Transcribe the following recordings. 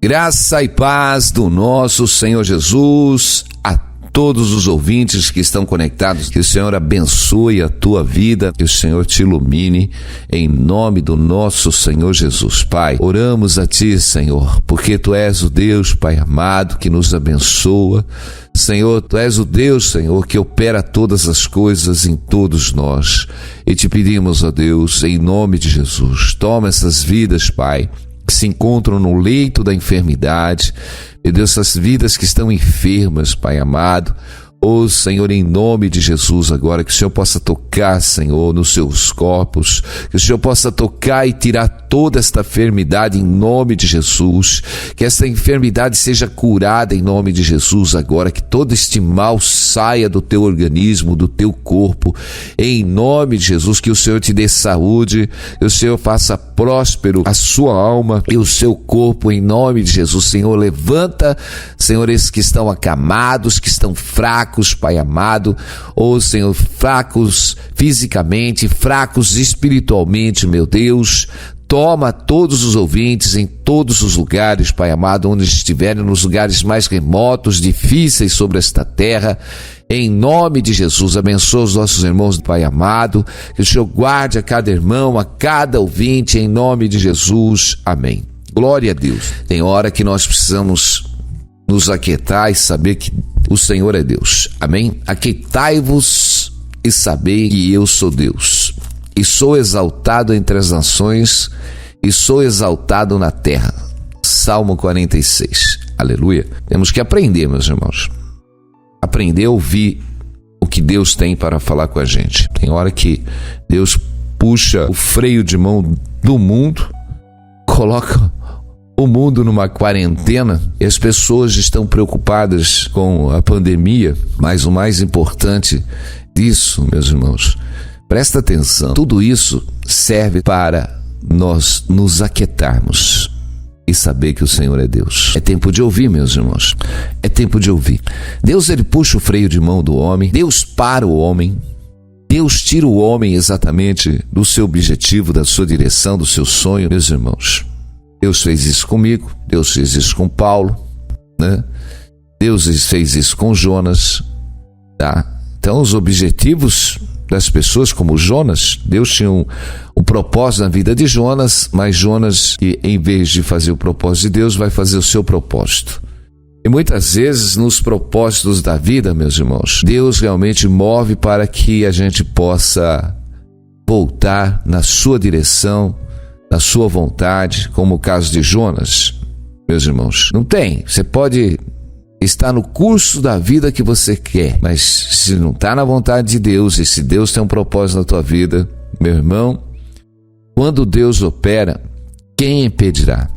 Graça e paz do nosso Senhor Jesus a todos os ouvintes que estão conectados. Que o Senhor abençoe a tua vida, que o Senhor te ilumine, em nome do nosso Senhor Jesus. Pai, oramos a Ti, Senhor, porque Tu és o Deus, Pai amado, que nos abençoa. Senhor, Tu és o Deus, Senhor, que opera todas as coisas em todos nós. E te pedimos, ó Deus, em nome de Jesus, toma essas vidas, Pai, que se encontram no leito da enfermidade. Meu Deus, essas vidas que estão enfermas, Pai amado, ô Senhor, em nome de Jesus agora, que o Senhor possa tocar, Senhor, nos seus corpos, que o Senhor possa tocar e tirar toda esta enfermidade em nome de Jesus, que esta enfermidade seja curada em nome de Jesus agora, que todo este mal saia do teu organismo, do teu corpo, em nome de Jesus, que o Senhor te dê saúde, que o Senhor faça próspero a sua alma e o seu corpo em nome de Jesus. Senhor, levanta, Senhor, esses que estão acamados, que estão fracos, Pai amado, ô Senhor, fracos fisicamente, fracos espiritualmente, meu Deus. Toma todos os ouvintes em todos os lugares, Pai amado, onde estiverem, nos lugares mais remotos, difíceis sobre esta terra. Em nome de Jesus, abençoa os nossos irmãos, Pai amado, que o Senhor guarde a cada irmão, a cada ouvinte, em nome de Jesus. Amém. Glória a Deus. Tem hora que nós precisamos nos aquietar e saber que o Senhor é Deus. Amém? Aquietai-vos e sabei que eu sou Deus. E sou exaltado entre as nações, e sou exaltado na terra. Salmo 46. Aleluia. Temos que aprender, meus irmãos. Aprender a ouvir o que Deus tem para falar com a gente. Tem hora que Deus puxa o freio de mão do mundo, coloca o mundo numa quarentena e as pessoas estão preocupadas com a pandemia, mas o mais importante disso, meus irmãos, presta atenção, tudo isso serve para nós nos aquietarmos e saber que o Senhor é Deus. É tempo de ouvir, meus irmãos, é tempo de ouvir. Deus, ele puxa o freio de mão do homem, Deus para o homem, Deus tira o homem exatamente do seu objetivo, da sua direção, do seu sonho, meus irmãos. Deus fez isso comigo, Deus fez isso com Paulo, né? Deus fez isso com Jonas, tá? Então, os objetivos das pessoas como Jonas, Deus tinha um propósito na vida de Jonas, mas Jonas, em vez de fazer o propósito de Deus, vai fazer o seu propósito. E muitas vezes, nos propósitos da vida, meus irmãos, Deus realmente move para que a gente possa voltar na sua direção, na sua vontade, como o caso de Jonas, meus irmãos. Não tem, você pode estar no curso da vida que você quer, mas se não está na vontade de Deus, e se Deus tem um propósito na tua vida, meu irmão, quando Deus opera, quem impedirá?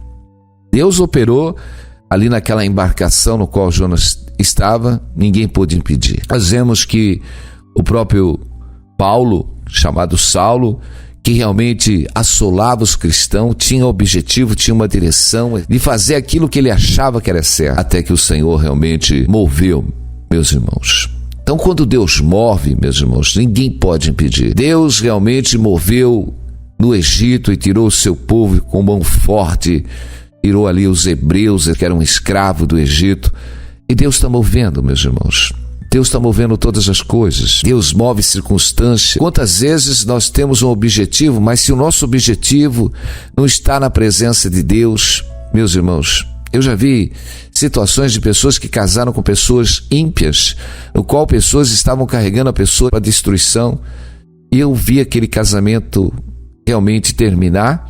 Deus operou ali naquela embarcação no qual Jonas estava, ninguém pôde impedir. Nós vemos que o próprio Paulo, chamado Saulo, que realmente assolava os cristãos, tinha objetivo, tinha uma direção de fazer aquilo que ele achava que era certo, até que o Senhor realmente moveu, meus irmãos. Então, quando Deus move, meus irmãos, ninguém pode impedir. Deus realmente moveu no Egito e tirou o seu povo com mão forte, tirou ali os hebreus, que eram escravos do Egito, e Deus está movendo, meus irmãos. Deus está movendo todas as coisas. Deus move circunstâncias. Quantas vezes nós temos um objetivo, mas se o nosso objetivo não está na presença de Deus, meus irmãos, eu já vi situações de pessoas que casaram com pessoas ímpias, no qual pessoas estavam carregando a pessoa para a destruição, e eu vi aquele casamento realmente terminar,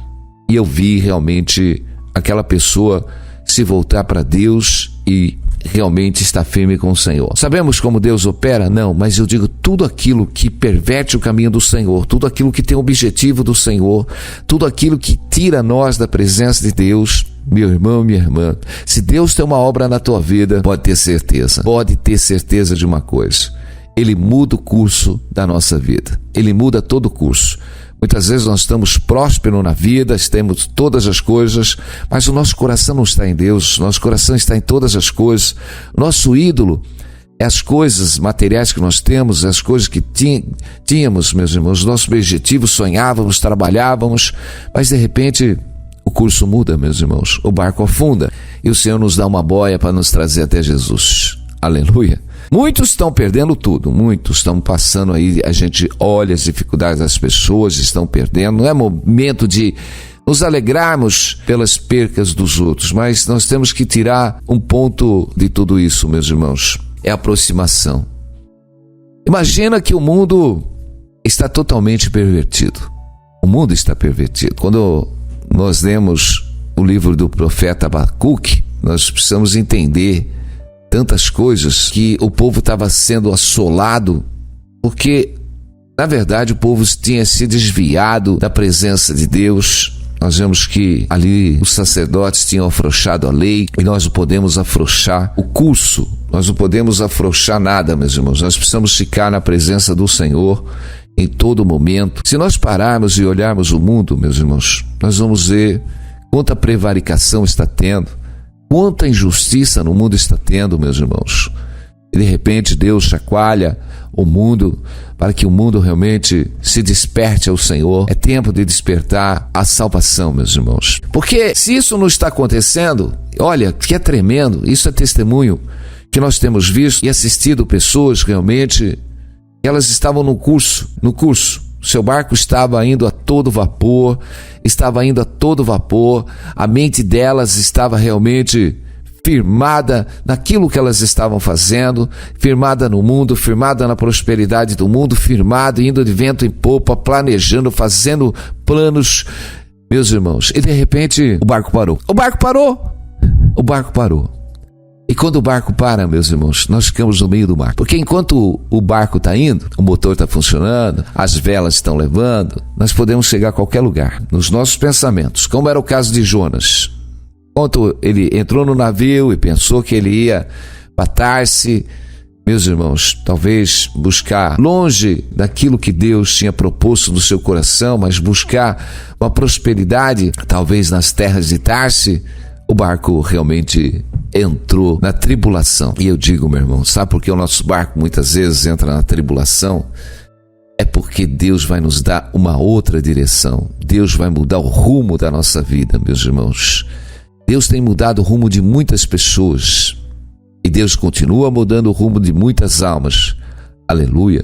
e eu vi realmente aquela pessoa se voltar para Deus e realmente está firme com o Senhor. Sabemos como Deus opera? Não, mas eu digo tudo aquilo que perverte o caminho do Senhor, tudo aquilo que tem o objetivo do Senhor, tudo aquilo que tira nós da presença de Deus, meu irmão, minha irmã, se Deus tem uma obra na tua vida, pode ter certeza de uma coisa, Ele muda o curso da nossa vida, Ele muda todo o curso. Muitas vezes nós estamos prósperos na vida, temos todas as coisas, mas o nosso coração não está em Deus, nosso coração está em todas as coisas. Nosso ídolo é as coisas materiais que nós temos, as coisas que tínhamos, meus irmãos, nosso objetivo, sonhávamos, trabalhávamos, mas de repente o curso muda, meus irmãos, o barco afunda. e o Senhor nos dá uma boia para nos trazer até Jesus. Aleluia. Muitos estão perdendo tudo, muitos estão passando aí, a gente olha as dificuldades das pessoas, estão perdendo. Não é momento de nos alegrarmos pelas percas dos outros, mas nós temos que tirar um ponto de tudo isso, meus irmãos, é a aproximação. Imagina que o mundo está totalmente pervertido. O mundo está pervertido. Quando nós lemos o livro do profeta Abacuque, nós precisamos entender tantas coisas, que o povo estava sendo assolado, porque, na verdade, o povo tinha se desviado da presença de Deus. Nós vemos que ali os sacerdotes tinham afrouxado a lei, e nós não podemos afrouxar o curso, nós não podemos afrouxar nada, meus irmãos. Nós precisamos ficar na presença do Senhor em todo momento. Se nós pararmos e olharmos o mundo, meus irmãos, nós vamos ver quanta prevaricação está tendo, quanta injustiça no mundo está tendo, meus irmãos. E de repente Deus chacoalha o mundo para que o mundo realmente se desperte ao Senhor. É tempo de despertar a salvação, meus irmãos. Porque se isso não está acontecendo, olha, que é tremendo, isso é testemunho que nós temos visto e assistido pessoas realmente, elas estavam no curso. Seu barco estava indo a todo vapor, a mente delas estava realmente firmada naquilo que elas estavam fazendo, firmada no mundo, firmada na prosperidade do mundo, firmado, indo de vento em popa, planejando, fazendo planos, meus irmãos. E de repente o barco parou. E quando o barco para, meus irmãos, nós ficamos no meio do mar. Porque enquanto o barco está indo, o motor está funcionando, as velas estão levando, nós podemos chegar a qualquer lugar, nos nossos pensamentos, como era o caso de Jonas. Enquanto ele entrou no navio e pensou que ele ia para Tarse, meus irmãos, talvez buscar longe daquilo que Deus tinha proposto no seu coração, mas buscar uma prosperidade, talvez nas terras de Tarse, o barco realmente entrou na tribulação. E eu digo, meu irmão, sabe por que o nosso barco muitas vezes entra na tribulação? É porque Deus vai nos dar uma outra direção. Deus vai mudar o rumo da nossa vida, meus irmãos. Deus tem mudado o rumo de muitas pessoas. E Deus continua mudando o rumo de muitas almas. Aleluia.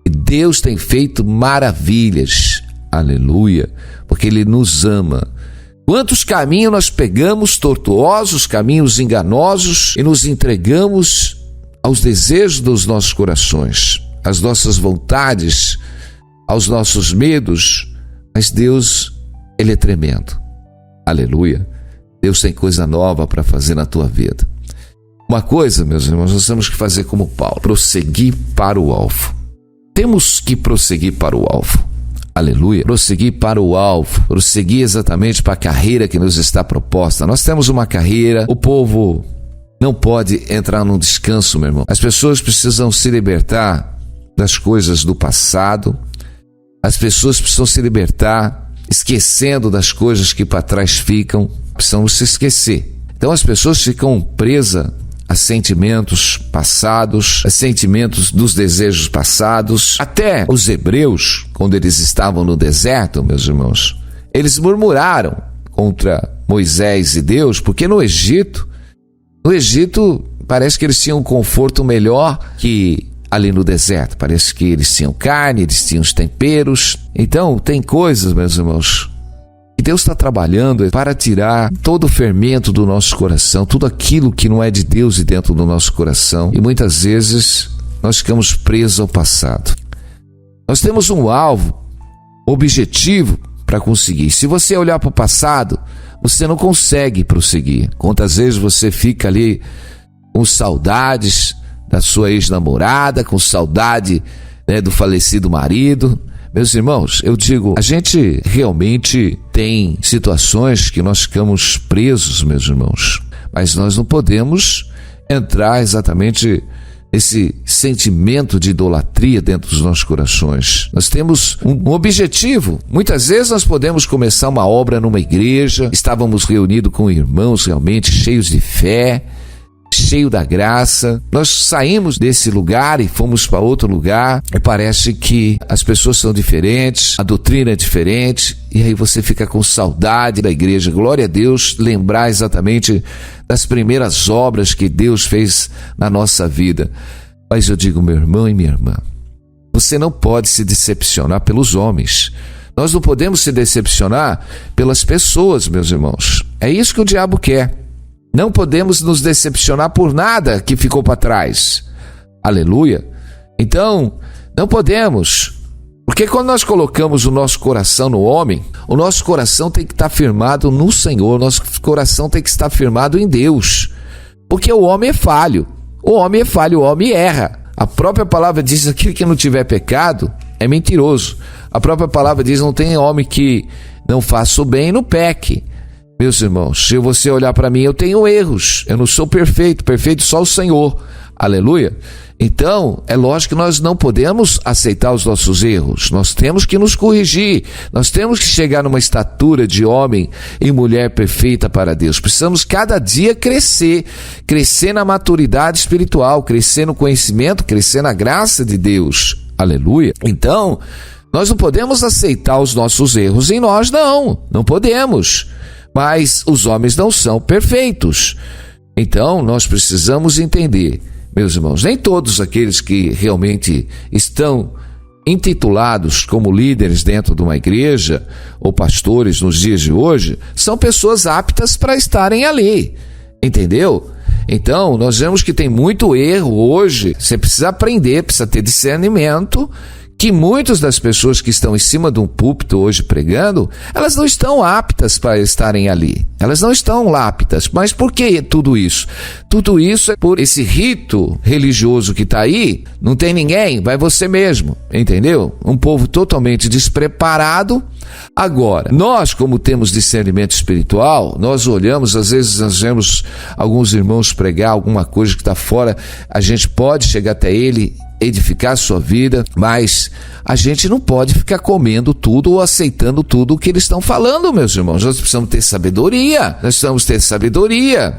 E Deus tem feito maravilhas. Aleluia. Porque Ele nos ama. Quantos caminhos nós pegamos tortuosos, caminhos enganosos, e nos entregamos aos desejos dos nossos corações, às nossas vontades, aos nossos medos. Mas Deus, Ele é tremendo. Aleluia. Deus tem coisa nova para fazer na tua vida. Uma coisa, meus irmãos, nós temos que fazer como Paulo, prosseguir para o alvo. Temos que prosseguir para o alvo. Aleluia. Prosseguir para o alvo, prosseguir exatamente para a carreira que nos está proposta. Nós temos uma carreira, o povo não pode entrar num descanso, meu irmão. As pessoas precisam se libertar das coisas do passado, as pessoas precisam se libertar, esquecendo das coisas que para trás ficam, precisam se esquecer. Então as pessoas ficam presas a sentimentos passados, a sentimentos dos desejos passados. Até os hebreus, quando eles estavam no deserto, meus irmãos, eles murmuraram contra Moisés e Deus, porque no Egito parece que eles tinham um conforto melhor que ali no deserto. Parece que eles tinham carne, eles tinham os temperos. Então tem coisas, meus irmãos, que Deus está trabalhando para tirar todo o fermento do nosso coração, tudo aquilo que não é de Deus e dentro do nosso coração. E muitas vezes nós ficamos presos ao passado. Nós temos um alvo, objetivo para conseguir. Se você olhar para o passado, você não consegue prosseguir. Quantas vezes você fica ali com saudades da sua ex-namorada, com saudade, do falecido marido. Meus irmãos, eu digo, a gente realmente tem situações que nós ficamos presos, meus irmãos, mas nós não podemos entrar exatamente nesse sentimento de idolatria dentro dos nossos corações. Nós temos um objetivo. Muitas vezes nós podemos começar uma obra numa igreja, estávamos reunidos com irmãos realmente cheios de fé, cheio da graça. Nós saímos desse lugar e fomos para outro lugar e parece que as pessoas são diferentes, a doutrina é diferente, e aí você fica com saudade da igreja. Glória a Deus, lembrar exatamente das primeiras obras que Deus fez na nossa vida. Mas eu digo, meu irmão e minha irmã, você não pode se decepcionar pelos homens. Nós não podemos se decepcionar pelas pessoas, meus irmãos. É isso que o diabo quer. Não podemos nos decepcionar por nada que ficou para trás. Aleluia. Então, não podemos. Porque quando nós colocamos o nosso coração no homem, o nosso coração tem que estar firmado no Senhor, o nosso coração tem que estar firmado em Deus. Porque o homem é falho. O homem é falho, o homem erra. A própria palavra diz: aquele que não tiver pecado é mentiroso. A própria palavra diz: não tem homem que não faça o bem e não peque. Meus irmãos, se você olhar para mim, eu tenho erros, eu não sou perfeito, perfeito só o Senhor, aleluia. Então, é lógico que nós não podemos aceitar os nossos erros, nós temos que nos corrigir, nós temos que chegar numa estatura de homem e mulher perfeita para Deus. Precisamos cada dia crescer na maturidade espiritual, crescer no conhecimento, crescer na graça de Deus, aleluia. Então, nós não podemos aceitar os nossos erros em nós, não podemos. Mas os homens não são perfeitos. Então, nós precisamos entender, meus irmãos, nem todos aqueles que realmente estão intitulados como líderes dentro de uma igreja ou pastores nos dias de hoje são pessoas aptas para estarem ali, entendeu? Então, nós vemos que tem muito erro hoje. Você precisa aprender, precisa ter discernimento, que muitas das pessoas que estão em cima de um púlpito hoje pregando, elas não estão aptas para estarem ali. Elas não estão aptas. Mas por que tudo isso? Tudo isso é por esse rito religioso que está aí. Não tem ninguém, vai você mesmo, entendeu? Um povo totalmente despreparado. Agora, nós, como temos discernimento espiritual, nós olhamos, às vezes nós vemos alguns irmãos pregar alguma coisa que está fora, a gente pode chegar até ele, edificar a sua vida, mas a gente não pode ficar comendo tudo ou aceitando tudo o que eles estão falando, meus irmãos. Nós precisamos ter sabedoria,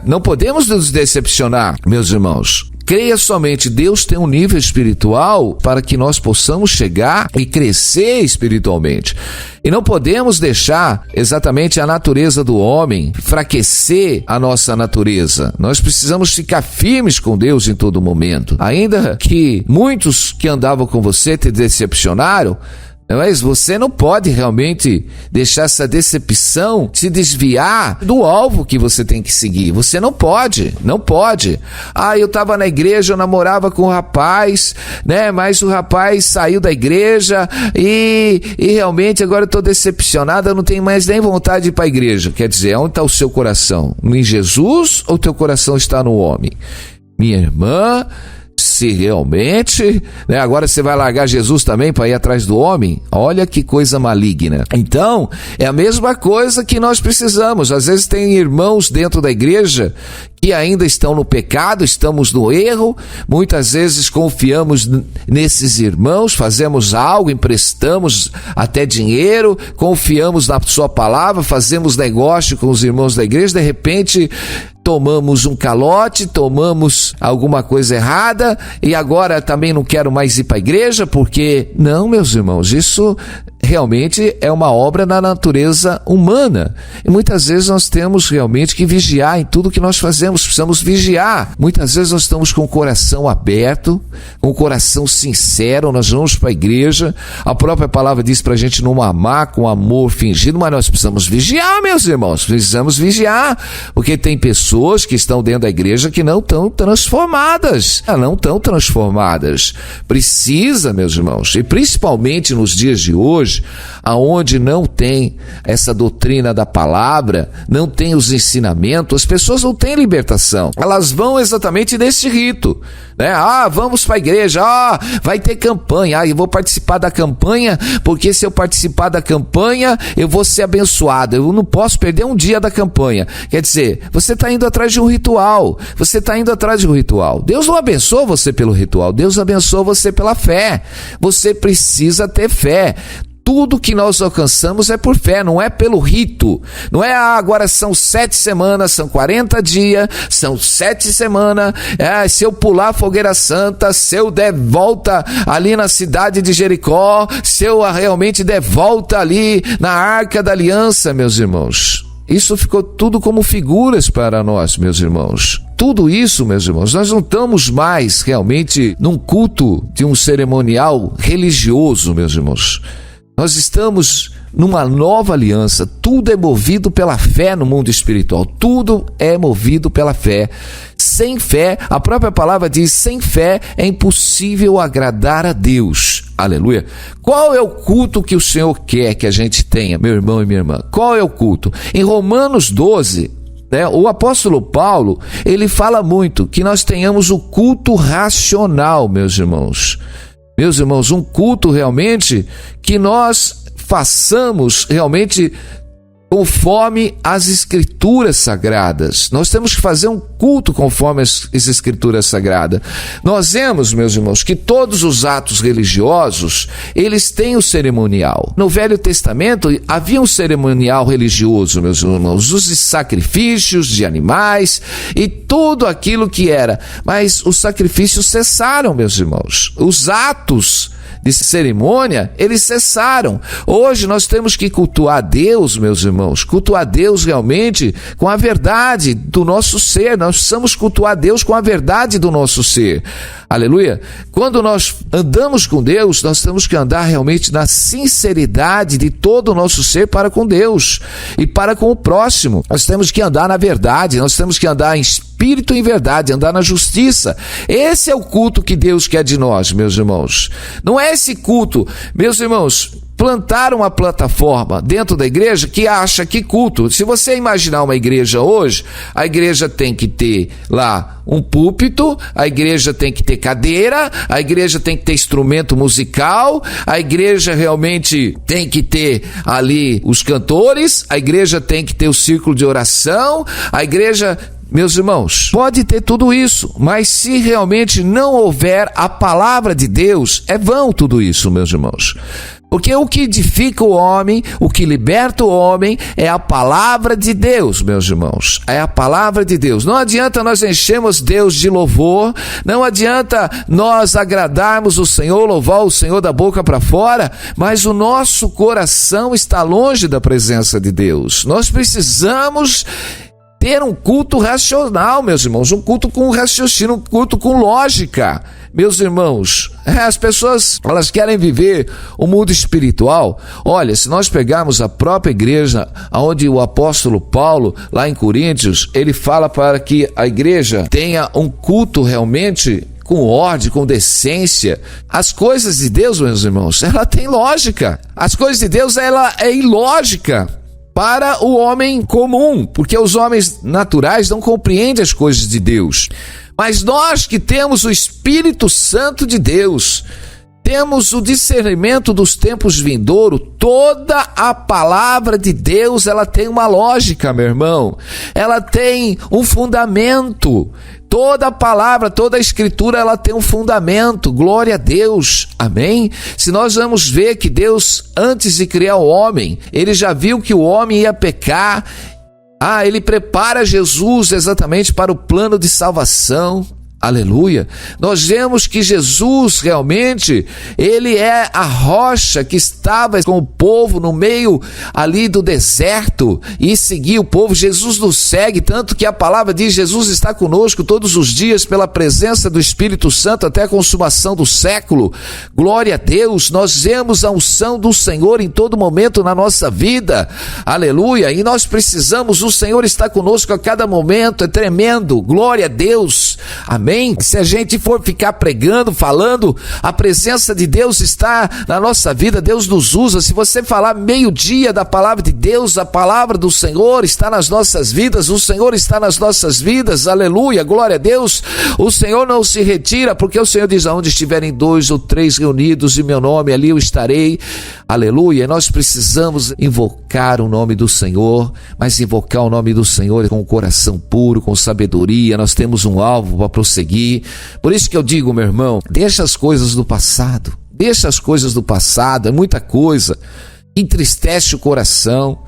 não podemos nos decepcionar, meus irmãos. Creia somente, Deus tem um nível espiritual para que nós possamos chegar e crescer espiritualmente. E não podemos deixar exatamente a natureza do homem enfraquecer a nossa natureza. Nós precisamos ficar firmes com Deus em todo momento. Ainda que muitos que andavam com você te decepcionaram, mas você não pode realmente deixar essa decepção se desviar do alvo que você tem que seguir. Você não pode. Eu estava na igreja, eu namorava com um rapaz, né? Mas o rapaz saiu da igreja e realmente agora eu estou decepcionado, eu não tenho mais nem vontade de ir para a igreja. Quer dizer, onde está o seu coração? Em Jesus ou teu coração está no homem? Minha irmã, se realmente, né, agora você vai largar Jesus também para ir atrás do homem, olha que coisa maligna. Então, é a mesma coisa que nós precisamos. Às vezes tem irmãos dentro da igreja que ainda estão no pecado, estamos no erro, muitas vezes confiamos nesses irmãos, fazemos algo, emprestamos até dinheiro, confiamos na sua palavra, fazemos negócio com os irmãos da igreja, de repente tomamos um calote, tomamos alguma coisa errada e agora também não quero mais ir para a igreja, porque não, meus irmãos, isso realmente é uma obra da natureza humana. E muitas vezes nós temos realmente que vigiar em tudo que nós fazemos, precisamos vigiar. Muitas vezes nós estamos com o coração aberto, com o coração sincero, nós vamos para a igreja, a própria palavra diz para a gente não amar com amor fingido, mas nós precisamos vigiar, meus irmãos, precisamos vigiar, porque tem pessoas que estão dentro da igreja que não estão transformadas, Precisa, meus irmãos, e principalmente nos dias de hoje, aonde não tem essa doutrina da palavra, não tem os ensinamentos, as pessoas não têm libertação, elas vão exatamente nesse rito, né? Vamos para a igreja, vai ter campanha, eu vou participar da campanha, porque se eu participar da campanha, eu vou ser abençoado, eu não posso perder um dia da campanha. Quer dizer, você está indo atrás de um ritual, Deus não abençoa você pelo ritual, Deus abençoa você pela fé. Você precisa ter fé. Tudo que nós alcançamos é por fé, não é pelo rito. Não é, agora são 7 semanas, são 40 dias, são 7 semanas, se eu pular a fogueira santa, se eu der volta ali na cidade de Jericó, se eu realmente der volta ali na Arca da Aliança, meus irmãos. Isso ficou tudo como figuras para nós, meus irmãos. Tudo isso, meus irmãos, nós não estamos mais realmente num culto de um cerimonial religioso, meus irmãos. Nós estamos numa nova aliança. Tudo é movido pela fé no mundo espiritual. Tudo é movido pela fé. Sem fé, a própria palavra diz, sem fé é impossível agradar a Deus. Aleluia. Qual é o culto que o Senhor quer que a gente tenha, meu irmão e minha irmã? Qual é o culto? Em Romanos 12, o apóstolo Paulo, ele fala muito que nós tenhamos o culto racional, meus irmãos. Meus irmãos, um culto realmente que nós façamos realmente conforme as Escrituras Sagradas. Nós temos que fazer um culto conforme as Escrituras Sagradas. Nós vemos, meus irmãos, que todos os atos religiosos, eles têm o cerimonial. No Velho Testamento havia um cerimonial religioso, meus irmãos, os sacrifícios de animais e tudo aquilo que era. Mas os sacrifícios cessaram, meus irmãos. Os atos de cerimônia, eles cessaram. Hoje nós temos que cultuar a Deus, meus irmãos, cultuar a Deus realmente com a verdade do nosso ser. Nós precisamos cultuar a Deus com a verdade do nosso ser. Aleluia. Quando nós andamos com Deus, nós temos que andar realmente na sinceridade de todo o nosso ser para com Deus e para com o próximo. Nós temos que andar na verdade, nós temos que andar em espírito e em verdade, andar na justiça. Esse é o culto que Deus quer de nós, meus irmãos. Não é esse culto, meus irmãos, plantaram uma plataforma dentro da igreja que acha que culto. Se você imaginar uma igreja hoje, a igreja tem que ter lá um púlpito, a igreja tem que ter cadeira, a igreja tem que ter instrumento musical, a igreja realmente tem que ter ali os cantores, a igreja tem que ter o círculo de oração, a igreja... Meus irmãos, pode ter tudo isso, mas se realmente não houver a palavra de Deus, é vão tudo isso, meus irmãos. Porque o que edifica o homem, o que liberta o homem, é a palavra de Deus, meus irmãos. É a palavra de Deus. Não adianta nós enchermos Deus de louvor, não adianta nós agradarmos o Senhor, louvar o Senhor da boca para fora, mas o nosso coração está longe da presença de Deus. Nós precisamos ter um culto racional, meus irmãos, um culto com raciocínio, um culto com lógica. Meus irmãos, as pessoas, elas querem viver o mundo espiritual. Olha, se nós pegarmos a própria igreja, onde o apóstolo Paulo, lá em Coríntios, ele fala para que a igreja tenha um culto realmente com ordem, com decência. As coisas de Deus, meus irmãos, ela tem lógica. As coisas de Deus, ela é ilógica para o homem comum, porque os homens naturais não compreendem as coisas de Deus. Mas nós que temos o Espírito Santo de Deus, temos o discernimento dos tempos vindouros, toda a palavra de Deus, ela tem uma lógica, meu irmão. Ela tem um fundamento. Toda a palavra, toda a escritura, ela tem um fundamento. Glória a Deus. Amém? Se nós vamos ver que Deus, antes de criar o homem, ele já viu que o homem ia pecar. Ele prepara Jesus exatamente para o plano de salvação. Aleluia. Nós vemos que Jesus realmente, ele é a rocha que estava com o povo no meio ali do deserto e seguia o povo. Jesus nos segue, tanto que a palavra diz, Jesus está conosco todos os dias pela presença do Espírito Santo até a consumação do século. Glória a Deus. Nós vemos a unção do Senhor em todo momento na nossa vida. Aleluia. E nós precisamos, o Senhor está conosco a cada momento, é tremendo. Glória a Deus. Amém. Se a gente for ficar pregando, falando, a presença de Deus está na nossa vida, Deus nos usa. Se você falar meio-dia da palavra de Deus, a palavra do Senhor está nas nossas vidas, o Senhor está nas nossas vidas, aleluia, glória a Deus. O Senhor não se retira, porque o Senhor diz, aonde estiverem 2 ou 3 reunidos em meu nome, ali eu estarei, aleluia. Nós precisamos invocar o nome do Senhor, mas invocar o nome do Senhor com o coração puro, com sabedoria. Nós temos um alvo para prosseguir. Por isso que eu digo, meu irmão, deixa as coisas do passado. Deixa as coisas do passado, é muita coisa, entristece o coração.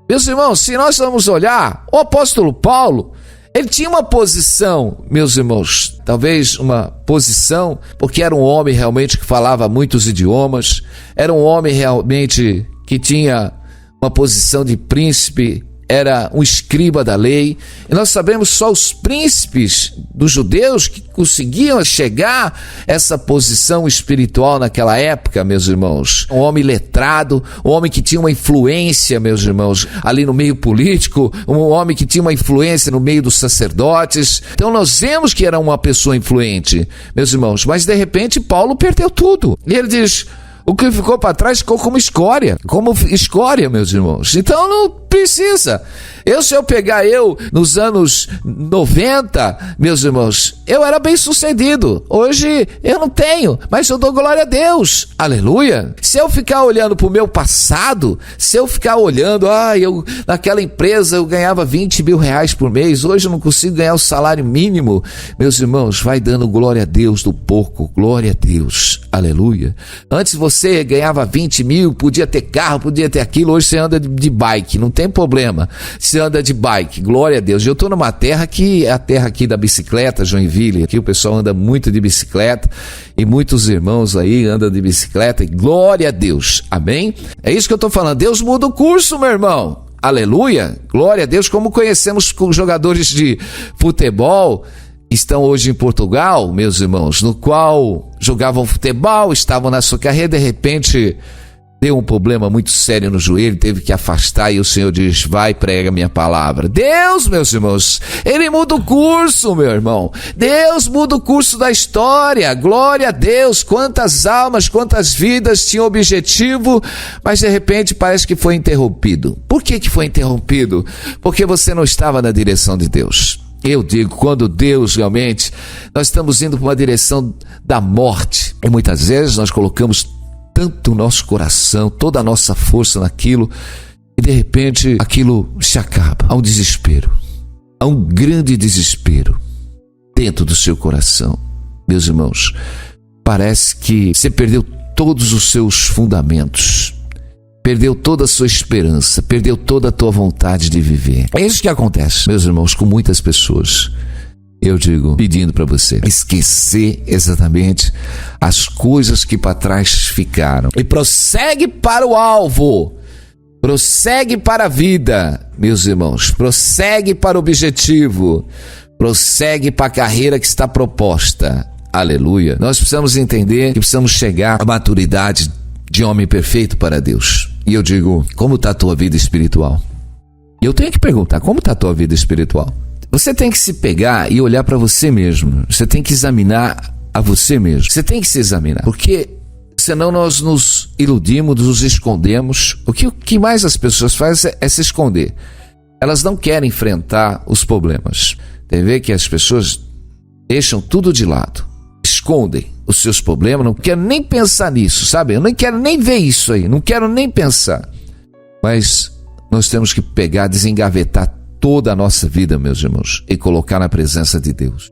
Meus irmãos, se nós vamos olhar, o apóstolo Paulo, ele tinha uma posição, meus irmãos, talvez uma posição, porque era um homem realmente que falava muitos idiomas, era um homem realmente que tinha uma posição de príncipe, era um escriba da lei, e nós sabemos só os príncipes dos judeus que conseguiam chegar a essa posição espiritual naquela época, meus irmãos. Um homem letrado, um homem que tinha uma influência, meus irmãos, ali no meio político, um homem que tinha uma influência no meio dos sacerdotes. Então nós vemos que era uma pessoa influente, meus irmãos, mas de repente Paulo perdeu tudo. E ele diz: o que ficou para trás ficou como escória, meus irmãos. Então não precisa. Se eu pegar nos anos 90, meus irmãos, eu era bem sucedido. Hoje eu não tenho, mas eu dou glória a Deus. Aleluia. Se eu ficar olhando para o meu passado, se eu ficar olhando, naquela empresa eu ganhava 20 mil reais por mês, hoje eu não consigo ganhar o salário mínimo. Meus irmãos, vai dando glória a Deus do pouco, glória a Deus. Aleluia. Antes você ganhava 20 mil, podia ter carro, podia ter aquilo, hoje você anda de bike, não tem problema. Você anda de bike, glória a Deus. Eu estou numa terra que é a terra aqui da bicicleta, Joinville. Aqui o pessoal anda muito de bicicleta e muitos irmãos aí andam de bicicleta e glória a Deus. Amém? É isso que eu estou falando. Deus muda o curso, meu irmão. Aleluia. Glória a Deus. Como conhecemos com jogadores de futebol que estão hoje em Portugal, meus irmãos, no qual jogavam futebol, estavam na sua carreira, de repente deu um problema muito sério no joelho, teve que afastar, e o Senhor diz: vai, prega a minha palavra. Deus, meus irmãos, Ele muda o curso, meu irmão. Deus muda o curso da história. Glória a Deus. Quantas almas, quantas vidas tinham objetivo, mas de repente parece que foi interrompido. Por que foi interrompido? Porque você não estava na direção de Deus. Eu digo, quando Deus realmente, nós estamos indo para uma direção da morte, e muitas vezes nós colocamos tanto o nosso coração, toda a nossa força naquilo, e de repente aquilo se acaba. Há um desespero, há um grande desespero dentro do seu coração. Meus irmãos, parece que você perdeu todos os seus fundamentos, perdeu toda a sua esperança, perdeu toda a tua vontade de viver. É isso que acontece, meus irmãos, com muitas pessoas. Eu digo, pedindo para você esquecer exatamente as coisas que para trás ficaram e prossegue para o alvo, prossegue para a vida, meus irmãos, prossegue para o objetivo, prossegue para a carreira que está proposta. Aleluia. Nós precisamos entender que precisamos chegar à maturidade de homem perfeito para Deus. E eu digo, como está a tua vida espiritual? E eu tenho que perguntar, como está a tua vida espiritual? Você tem que se pegar e olhar para você mesmo. Você tem que examinar a você mesmo. Você tem que se examinar. Porque senão nós nos iludimos, nos escondemos. O que mais as pessoas fazem é se esconder. Elas não querem enfrentar os problemas. Tem que ver que as pessoas deixam tudo de lado. Escondem os seus problemas. Não quero nem pensar nisso, sabe? Eu não quero nem ver isso aí. Não quero nem pensar. Mas nós temos que pegar, desengavetar toda a nossa vida, meus irmãos, e colocar na presença de Deus.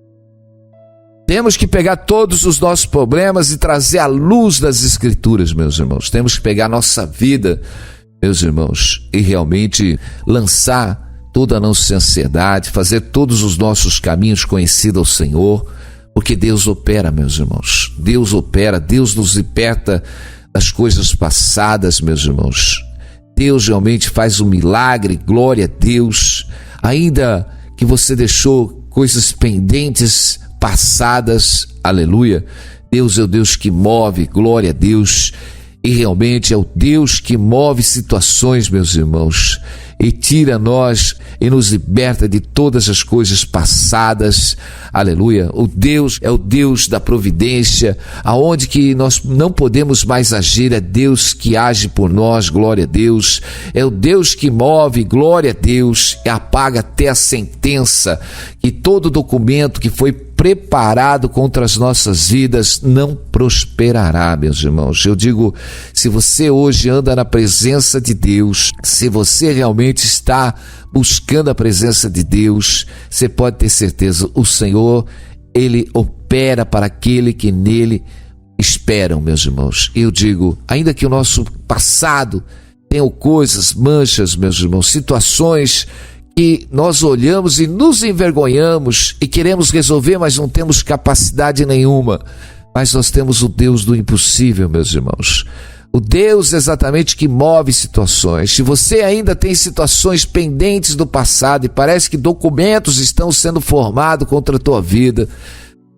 Temos que pegar todos os nossos problemas e trazer à luz das Escrituras, meus irmãos. Temos que pegar a nossa vida, meus irmãos, e realmente lançar toda a nossa ansiedade, fazer todos os nossos caminhos conhecidos ao Senhor, porque Deus opera, meus irmãos. Deus opera, Deus nos liberta das coisas passadas, meus irmãos. Deus realmente faz um milagre, glória a Deus. Ainda que você deixou coisas pendentes, passadas, aleluia. Deus é o Deus que move, glória a Deus. E realmente é o Deus que move situações, meus irmãos, e tira nós e nos liberta de todas as coisas passadas, aleluia. O Deus é o Deus da providência, aonde que nós não podemos mais agir, é Deus que age por nós, glória a Deus. É o Deus que move, glória a Deus, e apaga até a sentença, que todo documento que foi preparado contra as nossas vidas não prosperará, meus irmãos. Eu digo, se você hoje anda na presença de Deus, se você realmente está buscando a presença de Deus, você pode ter certeza, o Senhor, Ele opera para aquele que nele esperam, meus irmãos. Eu digo, ainda que o nosso passado tenha coisas, manchas, meus irmãos, situações que nós olhamos e nos envergonhamos e queremos resolver, mas não temos capacidade nenhuma. Mas nós temos o Deus do impossível, meus irmãos. O Deus exatamente que move situações. Se você ainda tem situações pendentes do passado e parece que documentos estão sendo formados contra a tua vida,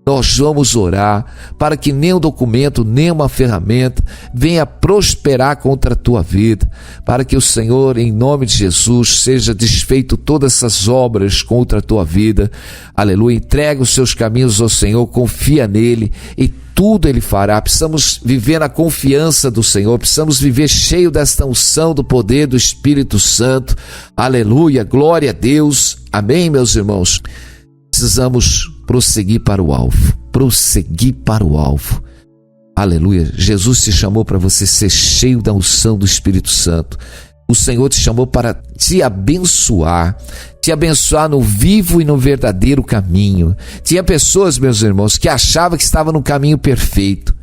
nós vamos orar para que nenhum documento, nenhuma ferramenta venha prosperar contra a tua vida, para que o Senhor, em nome de Jesus, seja desfeito todas essas obras contra a tua vida. Aleluia. Entrega os seus caminhos ao Senhor, confia nele e tudo Ele fará. Precisamos viver na confiança do Senhor, precisamos viver cheio desta unção do poder do Espírito Santo. Aleluia, glória a Deus. Amém, meus irmãos? Precisamos prosseguir para o alvo, Aleluia. Jesus te chamou para você ser cheio da unção do Espírito Santo. O Senhor te chamou para te abençoar no vivo e no verdadeiro caminho. Tinha pessoas, meus irmãos, que achavam que estavam no caminho perfeito.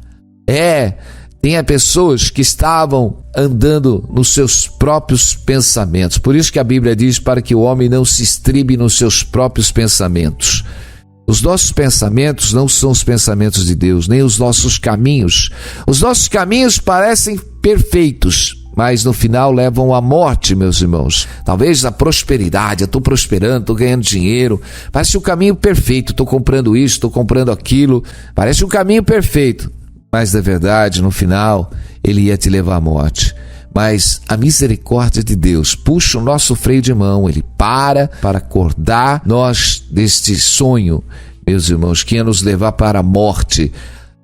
Tinha pessoas que estavam andando nos seus próprios pensamentos. Por isso que a Bíblia diz para que o homem não se estribe nos seus próprios pensamentos. Os nossos pensamentos não são os pensamentos de Deus, nem os nossos caminhos. Os nossos caminhos parecem perfeitos, mas no final levam à morte, meus irmãos. Talvez a prosperidade, eu estou prosperando, estou ganhando dinheiro, parece um caminho perfeito, estou comprando isso, estou comprando aquilo, parece um caminho perfeito, mas na verdade, no final, ele ia te levar à morte. Mas a misericórdia de Deus puxa o nosso freio de mão, ele para acordar nós deste sonho, meus irmãos, que ia nos levar para a morte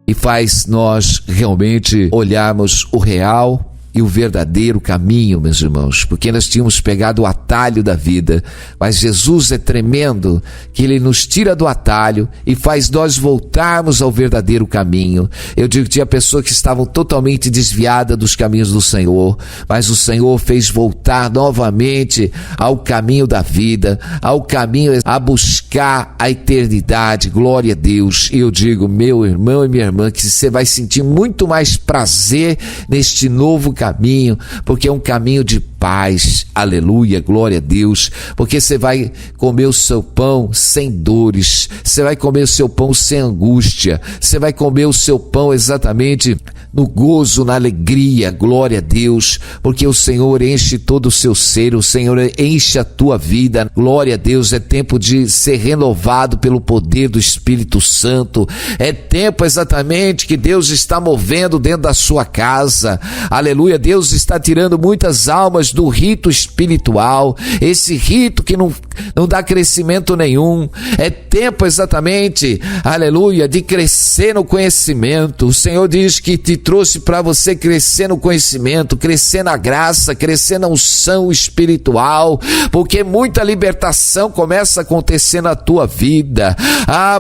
e faz nós realmente olharmos o real e o verdadeiro caminho, meus irmãos, porque nós tínhamos pegado o atalho da vida, mas Jesus é tremendo, que Ele nos tira do atalho e faz nós voltarmos ao verdadeiro caminho. Eu digo que tinha pessoas que estavam totalmente desviadas dos caminhos do Senhor, mas o Senhor fez voltar novamente ao caminho da vida, ao caminho a buscar a eternidade. Glória a Deus. E eu digo, meu irmão e minha irmã, que você vai sentir muito mais prazer neste novo caminho, porque é um caminho de paz, aleluia, glória a Deus, porque você vai comer o seu pão sem dores, você vai comer o seu pão sem angústia, você vai comer o seu pão exatamente no gozo, na alegria, glória a Deus, porque o Senhor enche todo o seu ser, o Senhor enche a tua vida, glória a Deus. É tempo de ser renovado pelo poder do Espírito Santo, é tempo exatamente que Deus está movendo dentro da sua casa, aleluia. Deus está tirando muitas almas do rito espiritual, esse rito que não dá crescimento nenhum. É tempo exatamente, aleluia, de crescer no conhecimento. O Senhor diz que te trouxe para você crescer no conhecimento, crescer na graça, crescer na unção espiritual, porque muita libertação começa a acontecer na tua vida.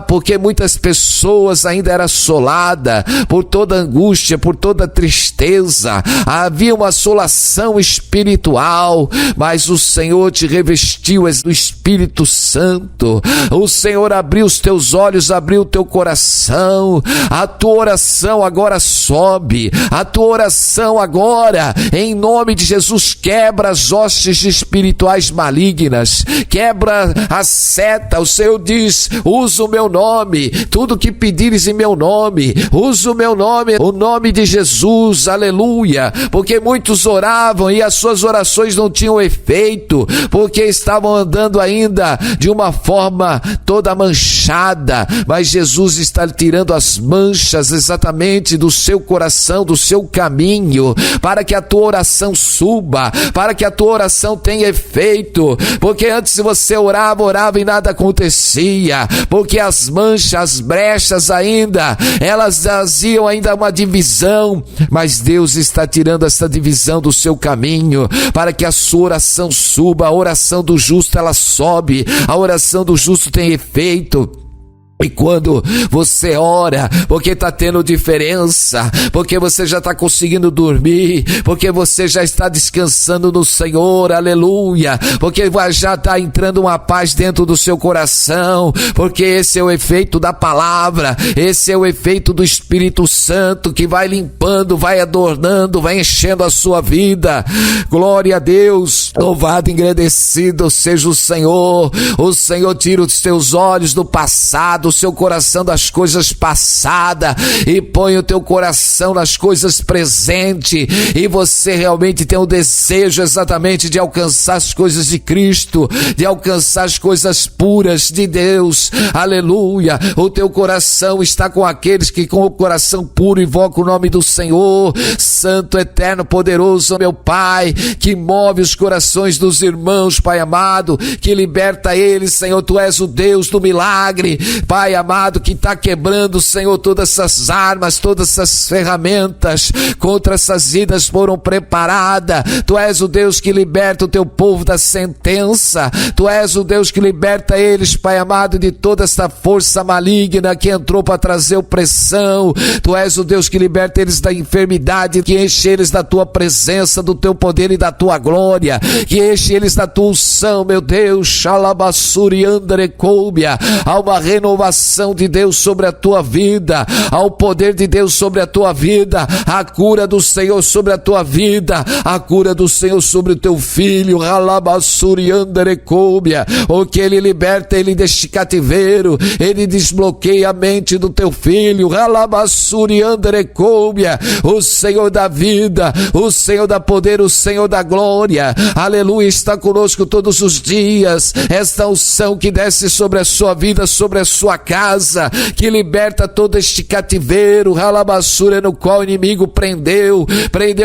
Porque muitas pessoas ainda eram assoladas por toda angústia, por toda tristeza. Havia uma assolação espiritual, mas o Senhor te revestiu do Espírito Santo. O Senhor abriu os teus olhos, abriu o teu coração. A tua oração agora sobe, a tua oração agora, em nome de Jesus, quebra as hostes espirituais malignas, quebra a seta. O Senhor diz, usa o meu nome, tudo que pedires em meu nome, usa o meu nome, o nome de Jesus, aleluia, porque muitos oravam e as suas orações não tinham efeito, porque estavam andando ainda de uma forma toda manchada, mas Jesus está tirando as manchas exatamente do seu coração, do seu caminho, para que a tua oração suba, para que a tua oração tenha efeito, porque antes você orava e nada acontecia, porque as manchas, as brechas ainda, elas faziam ainda uma divisão, mas Deus está tirando essa divisão do seu caminho, para que a sua oração suba. A oração do justo, ela sobe, a oração do justo tem efeito. E quando você ora, porque está tendo diferença, porque você já está conseguindo dormir, porque você já está descansando no Senhor, aleluia, porque já está entrando uma paz dentro do seu coração, porque esse é o efeito da palavra, esse é o efeito do Espírito Santo que vai limpando, vai adornando, vai enchendo a sua vida. Glória a Deus, louvado e agradecido seja o Senhor tira os teus olhos do passado, o seu coração das coisas passadas e põe o teu coração nas coisas presentes, e você realmente tem o desejo exatamente de alcançar as coisas de Cristo, de alcançar as coisas puras de Deus, aleluia. O teu coração está com aqueles que com o coração puro invocam o nome do Senhor, Santo, eterno, poderoso, meu Pai, que move os corações dos irmãos, Pai amado, que liberta eles, Senhor. Tu és o Deus do milagre, Pai amado, que está quebrando, Senhor, todas essas armas, todas essas ferramentas contra essas vidas foram preparadas. Tu és o Deus que liberta o teu povo da sentença, Tu és o Deus que liberta eles, Pai amado, de toda essa força maligna que entrou para trazer opressão. Tu és o Deus que liberta eles da enfermidade, que enche eles da Tua presença, do Teu poder e da Tua glória, que enche eles da Tua unção, meu Deus. Xalabassuri andarecóbia, há uma renovação de Deus sobre a tua vida, há o poder de Deus sobre a tua vida, a cura do Senhor sobre a tua vida, a cura do Senhor sobre o teu filho. Ralabassuri andarecóbia, o que Ele liberta ele deste cativeiro, Ele desbloqueia a mente do teu filho. Ralabassuri andarecóbia, o Senhor da vida, o Senhor da poder, o Senhor da glória, aleluia, está conosco todos os dias. Esta unção que desce sobre a sua vida, sobre a sua casa, que liberta todo este cativeiro, ralabassura, no qual o inimigo prendeu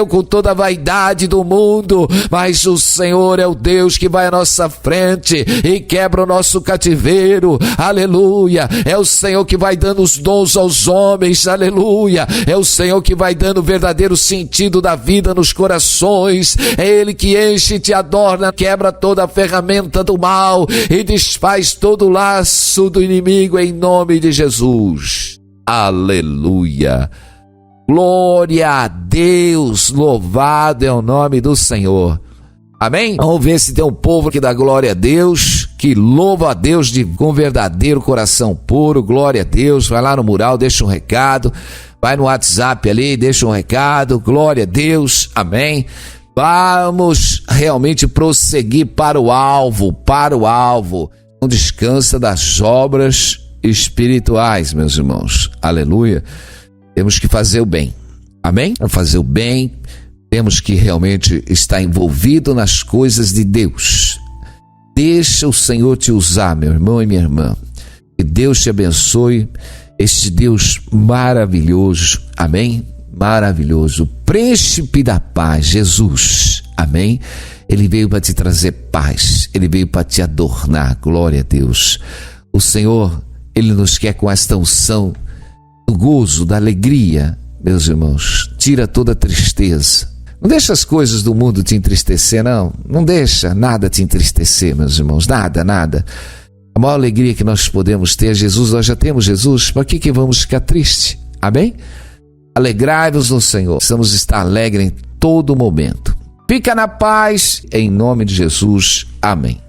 com toda a vaidade do mundo, mas o Senhor é o Deus que vai à nossa frente e quebra o nosso cativeiro, aleluia. É o Senhor que vai dando os dons aos homens, aleluia. É o Senhor que vai dando o verdadeiro sentido da vida nos corações, é Ele que enche e te adorna, quebra toda a ferramenta do mal e desfaz todo o laço do inimigo em nome de Jesus. Aleluia. Glória a Deus, louvado é o nome do Senhor. Amém? Vamos ver se tem um povo que dá glória a Deus, que louva a Deus com verdadeiro coração puro. Glória a Deus. Vai lá no mural, deixa um recado. Vai no WhatsApp ali, deixa um recado. Glória a Deus. Amém. Vamos realmente prosseguir para o alvo. Não descansa das obras espirituais, meus irmãos. Aleluia. Temos que fazer o bem. Amém? Fazer o bem. Temos que realmente estar envolvido nas coisas de Deus. Deixa o Senhor te usar, meu irmão e minha irmã. Que Deus te abençoe. Este Deus maravilhoso. Amém? Maravilhoso. O príncipe da paz, Jesus. Amém? Ele veio para te trazer paz. Ele veio para te adornar. Glória a Deus. O Senhor, Ele nos quer com esta unção do gozo, da alegria, meus irmãos. Tira toda a tristeza. Não deixa as coisas do mundo te entristecer, não. Não deixa nada te entristecer, meus irmãos. Nada. A maior alegria que nós podemos ter é Jesus. Nós já temos Jesus. Para que vamos ficar tristes? Amém? Alegrai-vos no Senhor. Precisamos estar alegres em todo momento. Fica na paz, em nome de Jesus. Amém.